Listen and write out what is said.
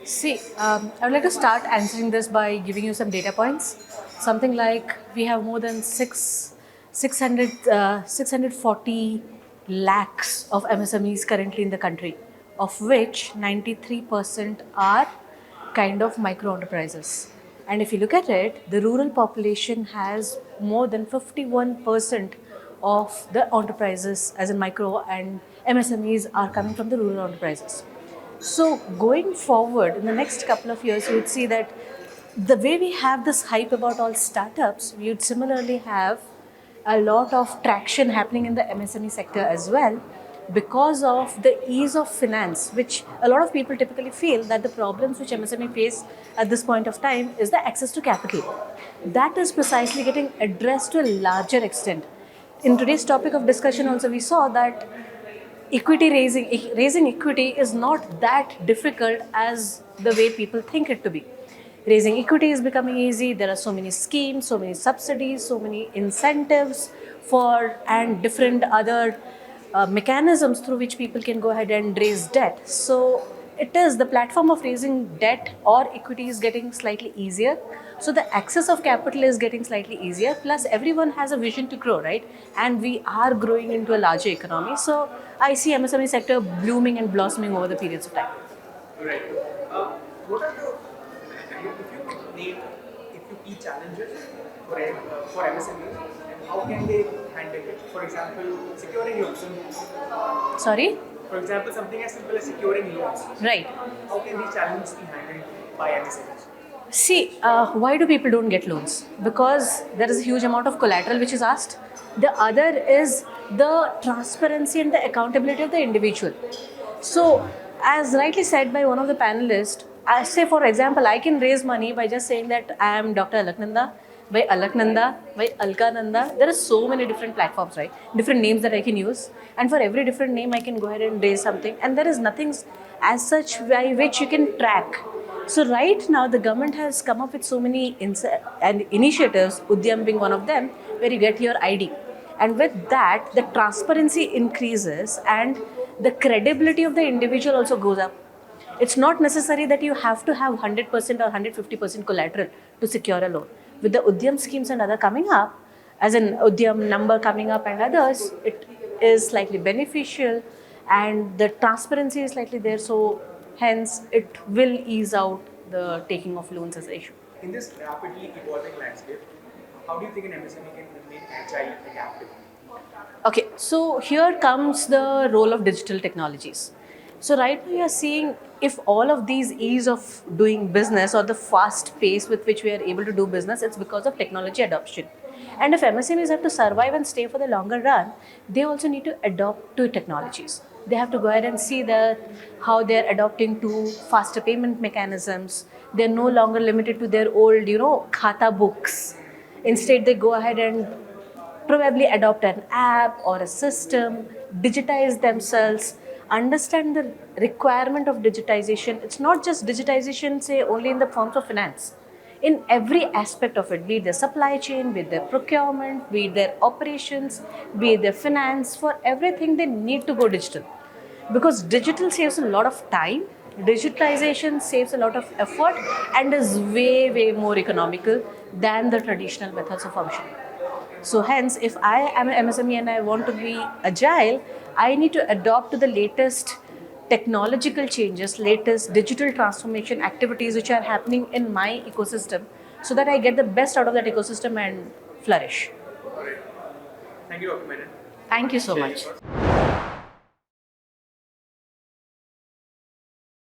I would like to start answering this by giving you some data points. Something like we have more than 640 lakhs of MSMEs currently in the country, of which 93% are kind of micro enterprises. And if you look at it, the rural population has more than 51% of the enterprises, as in micro and MSMEs, are coming from the rural enterprises. So going forward in the next couple of years, you would see that the way we have this hype about all startups, we would similarly have a lot of traction happening in the MSME sector as well, because of the ease of finance, which a lot of people typically feel that the problems which MSME face at this point of time is the access to capital. That is precisely getting addressed to a larger extent. In today's topic of discussion also, we saw that raising equity is not that difficult as the way people think it to be. Raising equity is becoming easy. There are so many schemes, so many subsidies, so many incentives for and different other mechanisms through which people can go ahead and raise debt. So it is the platform of raising debt or equity is getting slightly easier. So the access of capital is getting slightly easier. Plus everyone has a vision to grow, right? And we are growing into a larger economy. So I see MSME sector blooming and blossoming over the periods of time. Right. What are the, if you could name a few key challenges for MSMEs and how can they handle it? For example, securing loans. Sorry? For example, something as simple as securing loans. Right. How can these challenges be handled by MSMEs? Why do people don't get loans? Because there is a huge amount of collateral which is asked. The other is the transparency and the accountability of the individual. So, as rightly said by one of the panelists, I say for example, I can raise money by just saying that I am Dr. Alaknanda, by Alaknanda, by Alkananda. There are so many different platforms, right? Different names that I can use. And for every different name, I can go ahead and raise something. And there is nothing as such by which you can track. So right now, the government has come up with so many initiatives, Udyam being one of them, where you get your ID. And with that, the transparency increases and the credibility of the individual also goes up. It's not necessary that you have to have 100% or 150% collateral to secure a loan. With the Udyam schemes and other coming up, as in Udyam number coming up and others, it is slightly beneficial and the transparency is slightly there. So hence, it will ease out the taking of loans as an issue. In this rapidly evolving landscape, how do you think an MSME can remain agile and adaptive? Okay, so here comes the role of digital technologies. So right now you are seeing if all of these ease of doing business or the fast pace with which we are able to do business, it's because of technology adoption. And if MSMEs have to survive and stay for the longer run, they also need to adopt to technologies. They have to go ahead and see that how they're adopting to faster payment mechanisms. They're no longer limited to their old, khata books. Instead, they go ahead and probably adopt an app or a system, digitize themselves, understand the requirement of digitization. It's not just digitization, say, only in the forms of finance. In every aspect of it, be it their supply chain, be it their procurement, be it their operations, be it their finance, for everything they need to go digital. Because digital saves a lot of time, digitalization saves a lot of effort and is way, way more economical than the traditional methods of functioning. So hence, if I am an MSME and I want to be agile, I need to adopt to the latest technological changes, latest digital transformation activities which are happening in my ecosystem so that I get the best out of that ecosystem and flourish. Thank you, Dr. Menon. Thank you so much.